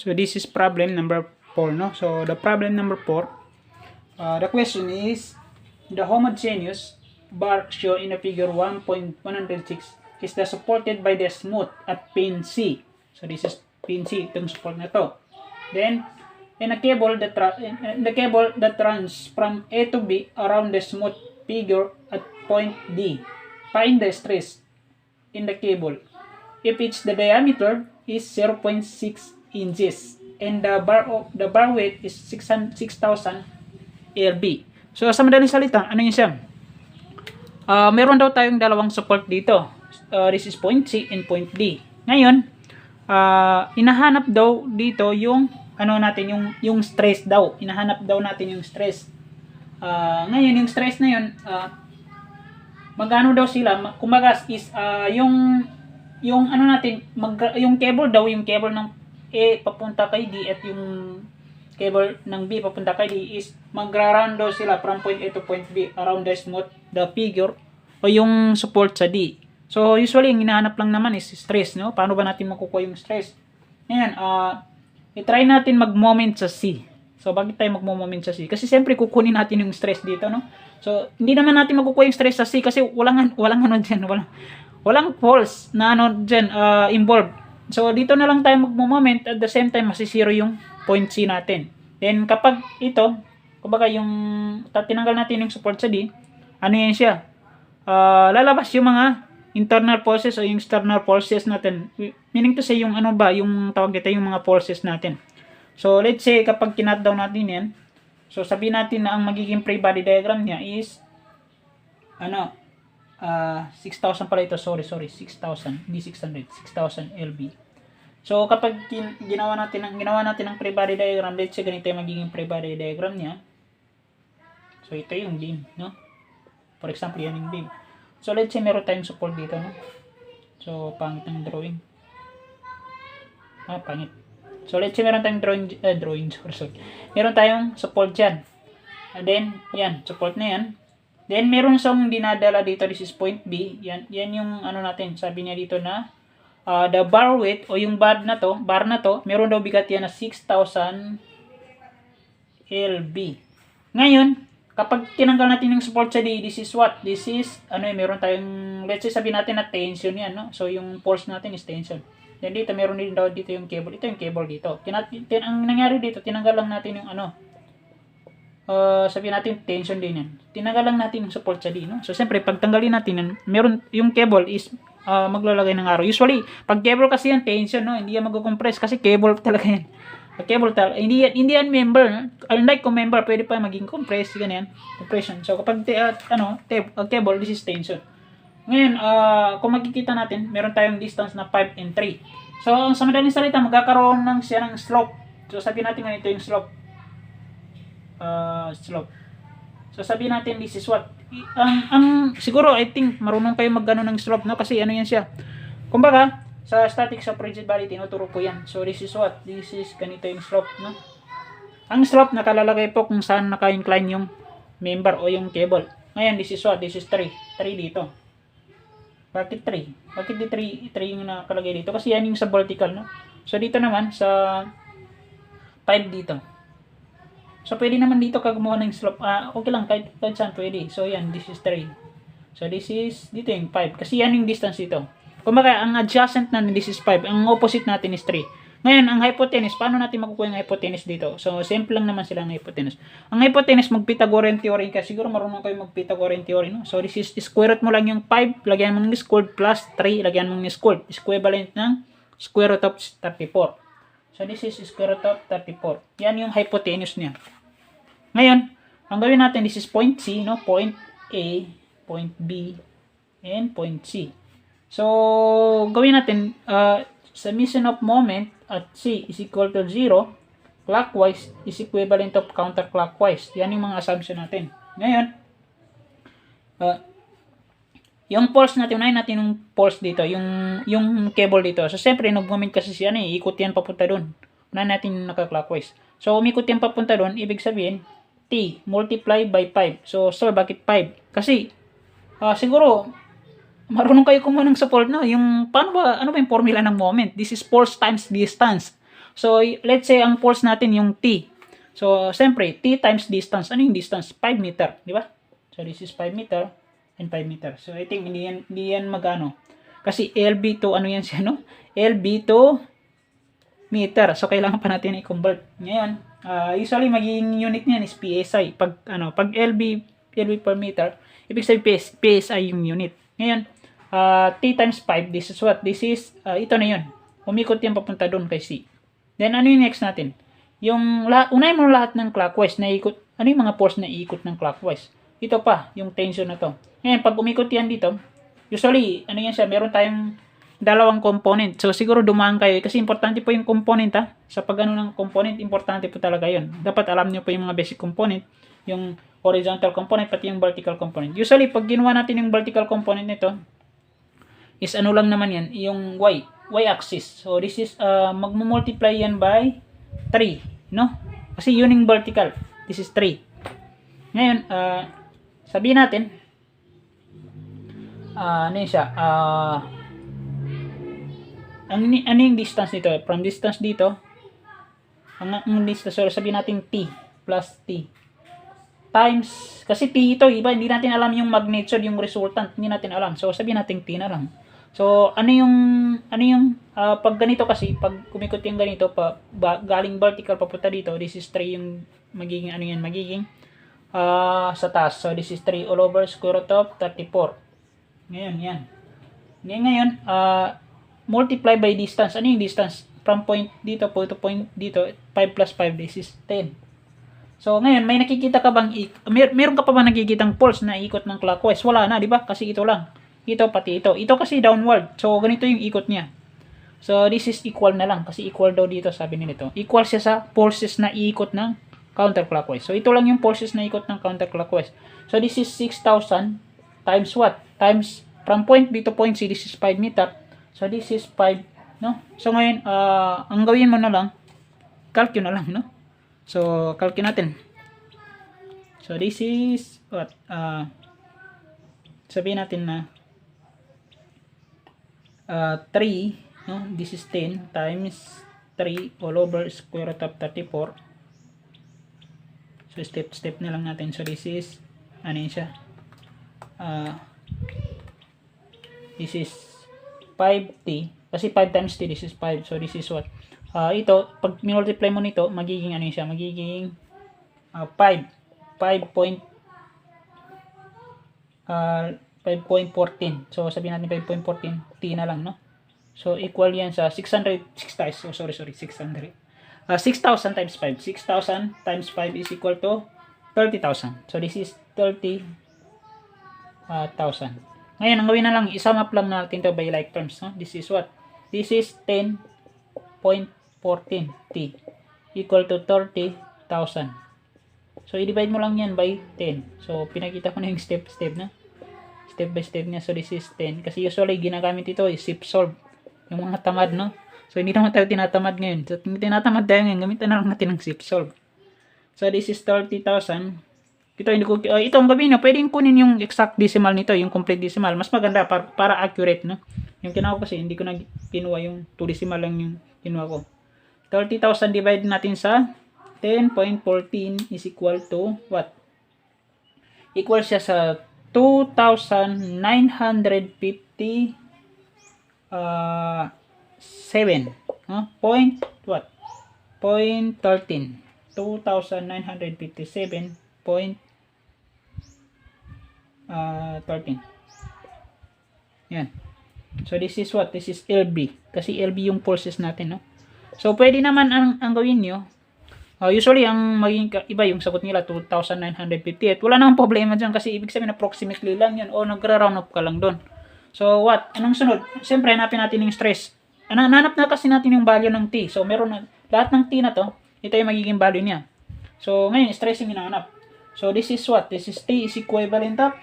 So this is problem number 4, no? So the problem number 4, the question is, the homogeneous bar shown in the figure 1.106 is the supported by the smooth at pin C. So this is pin C, itong support na to. Then, in a cable that runs from A to B around the smooth figure at point D, find the stress in the cable if its the diameter is 0.6 inches and the bar weight is 6,000 lb. So sa madaling salita, ano yun siya? Meron daw tayong dalawang support dito. This is point C and point D. Ngayon, inahanap daw dito yung yung stress daw. Inahanap daw natin yung stress. Ngayon yung stress na yun, magano daw sila? Kumbaga is yung cable daw, yung cable ng A papunta kay D at yung cable ng B papunta kay D is magra-run daw sila from point A to point B around the smooth the figure o yung support sa D. So usually yung hinahanap lang naman is stress, no? Paano ba natin makukuha yung stress? Ngayon, i-try natin mag-moment sa C. So bakit tayo mag-moment sa C? Kasi siyempre kukunin natin yung stress dito, no? So hindi naman natin makukuha yung stress sa C kasi walang pulse na involved. So dito na lang tayo mag-moment, at the same time masisiro yung point C natin. Then kapag ito, kumbaga yung tinanggal natin yung support sa D, ano yan siya? Lalabas yung mga internal pulses o yung external pulses natin. Meaning to say yung yung tawag dito, yung mga pulses natin. So let's say kapag kinat-down natin yan, so sabihin natin na ang magiging free body diagram niya is 6,000 pala ito, sorry, 6,000, hindi 600, 6,000 lb. So kapag ginawa natin ng free body diagram, let's say ganito yung magiging free body diagram niya. So ito yung beam, no? For example, yan yung beam. So let's say meron tayong support dito, no? So pangit ng drawing. Pangit. So let's say meron tayong meron tayong support dyan. And then, yan, support na yan. Then, meron siyang dinadala dito, this is point B. Yan yung natin, sabi niya dito na the bar weight o yung bar na to, meron daw bigat yan na 6,000 lb. Ngayon, kapag tinanggal natin yung support sa D, this is what? This is, meron tayong, let's say sabihin natin na tension yan, no? So, yung force natin is tension. Then dito, meron din daw dito yung cable. Ito yung cable dito. Ang nangyari dito, tinanggal lang natin yung sabihin natin tension din yan. Tinanggal lang natin yung support sa D, no? So siyempre pag tanggalin natin yan, meron yung cable is maglalagay ng arrow. Usually pag cable kasi yan tension, no, hindi yan magko-compress kasi cable talaga yan. Cable talaga, hindi yan member, no? Unlike kung member pwede pa maging compress, ganyan, compression. So kapag cable, this is tension. Ngayon, kung makikita natin, meron tayong distance na 5 and 3. So sa madaling salita, magkakaroon siya ng slope. So sabihin natin ganito yung slope. So sabihin natin this is what siguro I think marunong kayo magano ng slope, no, kasi yan siya. Kumbaga sa statics of rigid body tinuturo po yan. So this is what, this is ganito yung slope, no. Ang slope nakalalagay po kung saan naka-incline yung member o yung cable. Ngayon this is what, this is 3 dito. Bakit 3? Bakit di 3 yung nakalagay dito? Kasi yan yung sa vertical, no. So dito naman sa 5 dito. So, pwede naman dito gumawa ng slope. Okay lang, kahit saan pwede. So, yan, this is 3. So, this is, dito yung 5. Kasi yan yung distance dito. Kumbaga, ang adjacent natin, this is 5. Ang opposite natin is 3. Ngayon, ang hypotenuse, paano natin makukuha yung hypotenuse dito? So, simple lang naman sila ng hypotenuse. Ang hypotenuse, mag-Pythagorean theory ka. Siguro marunong kayo mag-Pythagorean theory, no? So, this is square root mo lang yung 5, lagyan mo ng squared plus 3, lagyan mo ng squared. Equivalent ng square root of 34. So, this is square root of 34. Yan yung hypotenuse niya. Ngayon, ang gawin natin, this is point C, no? Point A, point B, and point C. So, gawin natin, summation of moment at C is equal to 0, clockwise is equivalent of counterclockwise. Yan yung mga assumption natin. Ngayon, yung pulse natin, unahin natin yung pulse dito, yung cable dito. So, siyempre, nag-moment kasi siya, ikot yan papunta doon. Unahin natin yung naka-clockwise. So, umikot yan papunta doon, ibig sabihin, T multiply by 5. So, bakit 5? Kasi, siguro, marunong kayo kumuha ng support, no? Yung, ano ba yung formula ng moment? This is force times distance. So, let's say ang pulse natin yung T. So, siyempre, T times distance. Ano yung distance? 5 meter, di ba? So, this is 5 meter and 5 meter. So, I think hindi yan magano. Kasi LB to, ano yan siya, no? LB to meter. So, kailangan pa natin i-convert. Ngayon, usually, magiging unit niyan is PSI. Pag LB per meter, ibig sabihin PSI yung unit. Ngayon, T times 5, this is what? This is, ito na yun. Umikot yan papunta doon kay C. Then, ano yung next natin? Unahin mo lahat ng clockwise na ikot. Ano yung mga force na ikot ng clockwise? Ito pa, yung tension na to. Ngayon, pag umikot yan dito, usually, ano yan siya, meron tayong dalawang component. So, siguro dumaan kayo. Kasi importante po yung component, ha. Sa pag-ano ng component, importante po talaga yun. Dapat alam nyo po yung mga basic component. Yung horizontal component, pati yung vertical component. Usually, pag ginawa natin yung vertical component nito, is ano lang naman yan, yung y-axis. So, this is, magmumultiply yan by 3, no? Kasi yun yung vertical. This is 3. Ngayon, sabihin natin, ano yun siya, ano yung distance nito? From distance dito, ang distance, so sabihin natin T plus T times, kasi T ito, iba, hindi natin alam yung magnitude, yung resultant, hindi natin alam. So, sabihin natin T na lang. So, ano yung pag ganito kasi, pag kumikot yung ganito, galing vertical papunta dito, this is 3 yung magiging, ano yan, magiging, sa taas. So, this is 3 all over square root of 34. Ngayon, yan. Ngayon, multiply by distance. Ano yung distance? From point dito po, to point dito, 5 plus 5, this is 10. So, ngayon, may nakikita ka bang, meron ka pa ba nakikitang pulse na ikot ng clockwise? Wala na, di ba? Kasi ito lang. Ito, pati ito. Ito kasi downward. So, ganito yung ikot niya. So, this is equal na lang. Kasi equal daw dito, sabi nito. Equal siya sa pulses na ikot ng counterclockwise. So, ito lang yung pulses na ikot ng counterclockwise. So, this is 6,000 times what? Times, from point B to point C, this is 5 meter. So, this is 5, no? So, ngayon, ang gawin mo na lang, calculate na lang, no? So, calculate natin. So, this is, what? Sabihin natin na, 3, no? This is 10 times 3 all over square root of 34. So, step na lang natin. So, this is, ano yun siya? This is 5t. Kasi 5 times t, this is 5. So, this is what? Ito, pag multiply mo nito, magiging ano yun siya? Magiging 5.14. So, sabihin natin 5.14 t na lang, no? So, equal yan sa 600. 6,000 times 5. 6,000 times 5 is equal to 30,000. So, this is 30,000. Ngayon, ang gawin na lang, isum up lang natin to by like terms, no? This is what? This is 10.14 t equal to 30,000. So, i-divide mo lang yan by 10. So, pinakita ko na yung step na. Step by step niya. So, this is 10. Kasi usually, ginagamit ito is zip solve. Yung mga tamad, no? So, hindi naman tayo tinatamad ngayon. So, tinatamad tayo ngayon. Gamitan na lang natin ng zip solve. So, this is 30,000. Ito, ito ang gawin nyo. Pwedeng kunin yung exact decimal nito. Yung complete decimal. Mas maganda para accurate, no? Yung kinuha ko kasi, hindi ko na kinuha yung 2 decimal lang yung kinuha ko. 30,000 divide natin sa 10.14 is equal to what? Equal siya sa 2,957 point what? 0.13. 2,957.13. Yan. So, this is what? This is LB. Kasi LB yung pulses natin, no? So, pwede naman ang gawin nyo. Usually, ang maging iba yung sagot nila, 2,958. Wala namang problema dyan kasi ibig sabihin approximately lang yan o nagra-round up ka lang doon. So, what? Anong sunod? Siyempre, hanapin natin yung stress. Nanap na kasi natin yung value ng T. So, meron na, lahat ng T na to, ito yung magiging value niya. So, ngayon, stress yung hinahanap. So, this is what? This is T is equivalent of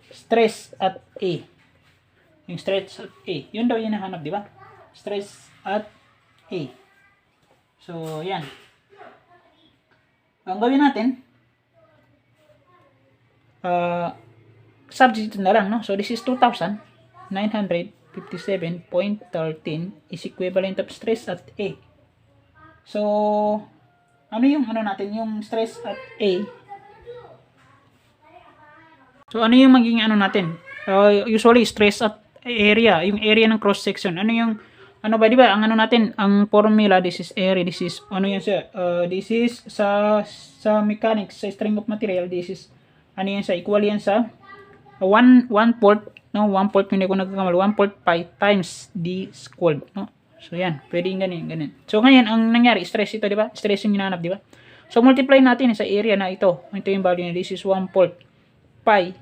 stress at A. Yung stress at A. Yun daw yung hinahanap, di ba? Stress at A. So, yan. Ang gawin natin, substitute na lang, no? So, this is 2,957.13 is equivalent of stress at A. So, ano yung ano natin, yung stress at A. So, ano yung magiging ano natin? Usually, stress at area, yung area ng cross section. Ano yung, ano ba, di ba? Ang ano natin, ang formula, this is area, this is, ano yan siya? This is sa mechanics, sa string of material, this is, ano yan siya? Equal yan sa 1/4, no? 1/4, hindi ko nagkakamali, 1/4 pi times d squared, no? So, yan. Pwede yung ganyan. So, ngayon, ang nangyari, stress ito, di ba? Stress yung hinanap, di ba? So, multiply natin sa area na ito. Ito yung value na, this is 1/4 pi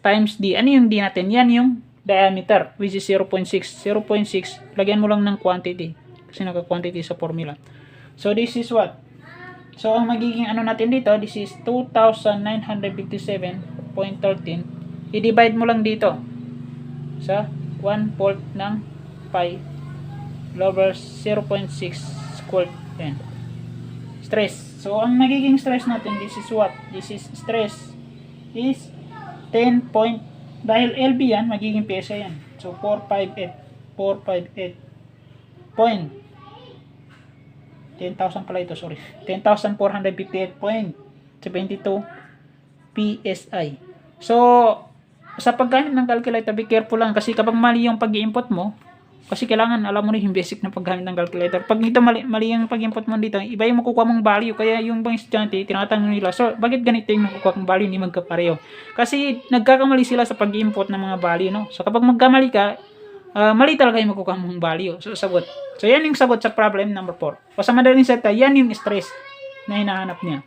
times d. Ano yung d natin? Yan yung diameter, which is 0.6. 0.6, lagyan mo lang ng quantity. Kasi naka-quantity sa formula. So, this is what? So, ang magiging ano natin dito, this is 2,957.13. I-divide mo lang dito sa 1/4 ng pi over 0.6 squared. Yan. Stress. So, ang magiging stress natin, this is what? This is stress is 10 point, dahil LB yan, magiging PSI yan. So, 458 point 10,000 pala ito, sorry. 10,458.72 PSI. So, sa paggamit ng calculator, be careful lang kasi kapag mali yung pag-i-input mo, kasi kailangan alam mo rin yung basic na paggamit ng calculator. Pag ito mali yung pag-input mo dito, iba yung makukuha mong value. Kaya yung bang estudyante, tinatanong nila, so bakit ganito yung makukuha mong value, hindi magkapareho? Kasi nagkakamali sila sa pag-input ng mga value, no? So kapag magkamali ka, mali talaga yung makukuha mong value. So sagot. So yan yung sagot sa problem number 4. O sa madaling salita, yan yung stress na hinahanap niya.